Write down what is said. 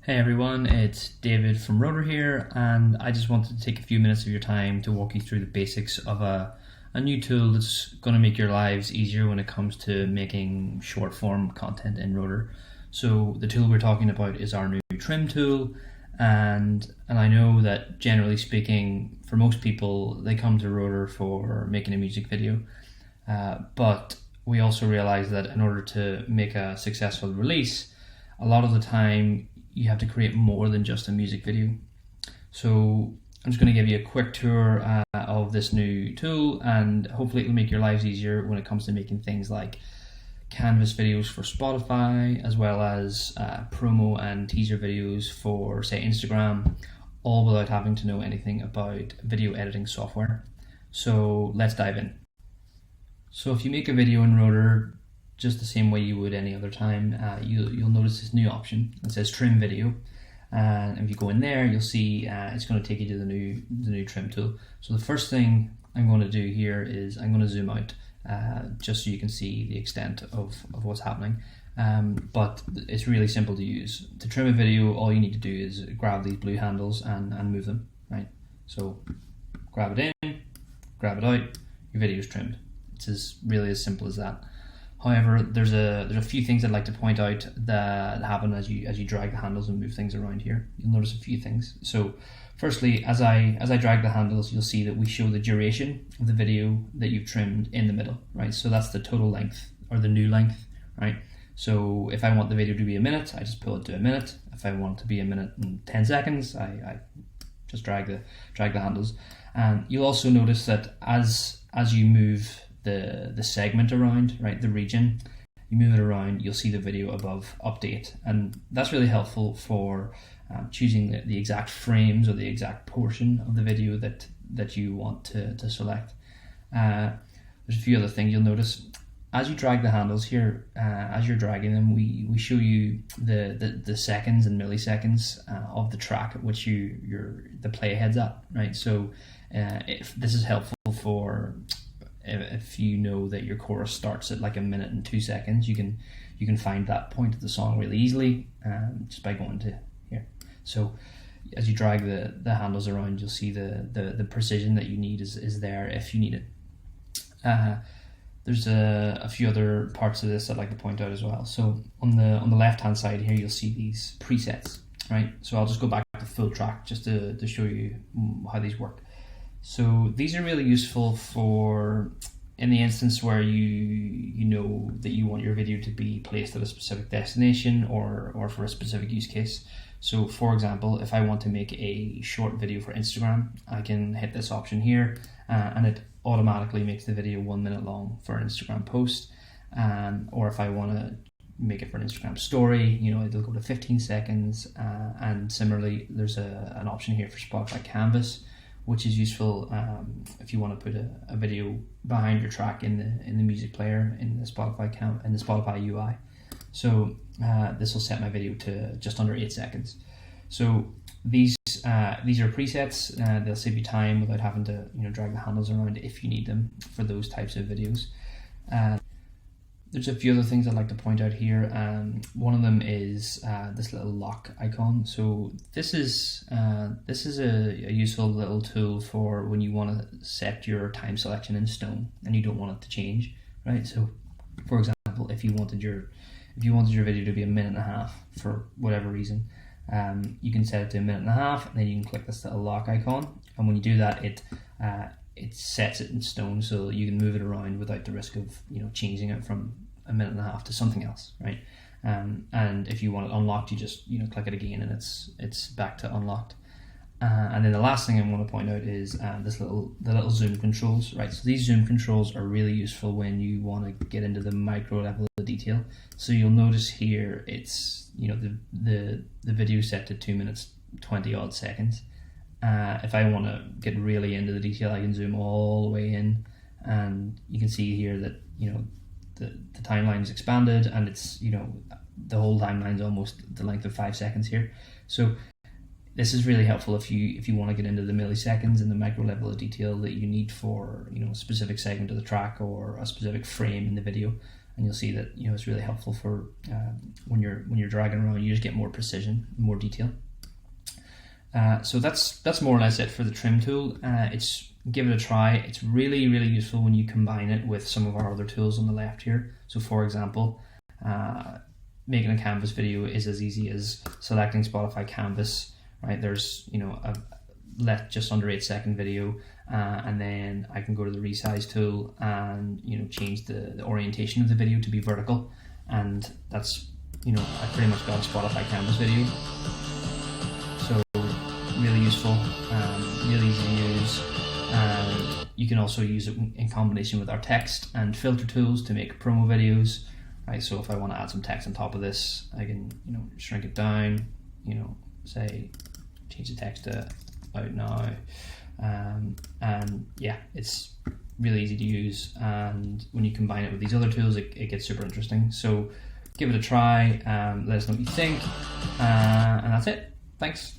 Hey everyone, it's David from Rotor here, and I just wanted to take a few minutes of your time to walk you through the basics of a new tool that's going to make your lives easier when it comes to making short form content in Rotor. So the tool we're talking about is our new trim tool, and I know that generally speaking, for most people, they come to Rotor for making a music video, but we also realize that in order to make a successful release, a lot of the time you have to create more than just a music video. So I'm just going to give you a quick tour of this new tool, and hopefully it'll make your lives easier when it comes to making things like canvas videos for Spotify, as well as promo and teaser videos for, say, Instagram, all without having to know anything about video editing software. So let's dive in. So if you make a video in Rotor just the same way you would any other time, you'll notice this new option. It says trim video, and if you go in there, you'll see it's going to take you to the new trim tool. So the first thing I'm going to do here is I'm going to zoom out just so you can see the extent of what's happening. But it's really simple to use. To trim a video, all you need to do is grab these blue handles and move them, right? So grab it in, grab it out, your video is trimmed. It's really as simple as that. However, there's a few things I'd like to point out that happen as you drag the handles and move things around here. You'll notice a few things. So firstly, as I drag the handles, you'll see that we show the duration of the video that you've trimmed in the middle, right? So that's the total length, or the new length, right? So if I want the video to be a minute, I just pull it to a minute. If I want it to be a minute and 10 seconds, I just drag the handles. And you'll also notice that as you move the segment around, right, the region, you move it around, you'll see the video above update, and that's really helpful for choosing the exact frames or the exact portion of the video that you want to select. There's a few other things you'll notice as you drag the handles here. As you're dragging them, we show you the seconds and milliseconds of the track at which the playhead's at, right? So if this is helpful for if you know that your chorus starts at like a minute and 2 seconds, you can find that point of the song really easily just by going to here. So as you drag the handles around, you'll see the precision that you need is there if you need it. There's a few other parts of this I'd like to point out as well. So on the left hand side here, you'll see these presets, right? So I'll just go back to full track just to show you how these work. So these are really useful for in the instance where you know that you want your video to be placed at a specific destination or for a specific use case. So for example, if I want to make a short video for Instagram, I can hit this option here and it automatically makes the video 1 minute long for an Instagram post. Or if I want to make it for an Instagram story, it'll go to 15 seconds. And similarly, there's an option here for Spotify Canvas, which is useful if you want to put a video behind your track in the music player in the Spotify UI. So this will set my video to just under 8 seconds. So these are presets. They'll save you time without having to drag the handles around if you need them for those types of videos. There's a few other things I'd like to point out here. One of them is this little lock icon. So this is a useful little tool for when you want to set your time selection in stone and you don't want it to change, right? So, for example, if you wanted your video to be a minute and a half for whatever reason, you can set it to a minute and a half, and then you can click this little lock icon, and when you do that, it sets it in stone, so you can move it around without the risk of changing it from a minute and a half to something else, right? And if you want it unlocked, you just click it again, and it's back to unlocked. And then the last thing I want to point out is the little zoom controls, right? So these zoom controls are really useful when you want to get into the micro level of detail. So you'll notice here it's the video set to 2 minutes 20 odd seconds. If I want to get really into the detail, I can zoom all the way in, and you can see here that the timeline's expanded, and it's the whole timeline's almost the length of 5 seconds here. So this is really helpful if you want to get into the milliseconds and the micro level of detail that you need for a specific segment of the track or a specific frame in the video. and you'll see that it's really helpful for when you're dragging around. You just get more precision, more detail. So that's more or less it for the trim tool. Give it a try. It's really useful when you combine it with some of our other tools on the left here. So for example, making a canvas video is as easy as selecting Spotify canvas, right? There's a just under 8-second video, and then I can go to the resize tool and change the orientation of the video to be vertical, and that's I pretty much got a Spotify canvas video. So really useful, really easy to use, and you can also use it in combination with our text and filter tools to make promo videos, right? So if I want to add some text on top of this, I can shrink it down, say change the text to out now, and yeah, it's really easy to use, and when you combine it with these other tools, it gets super interesting. So give it a try, let us know what you think, and that's it. Thanks.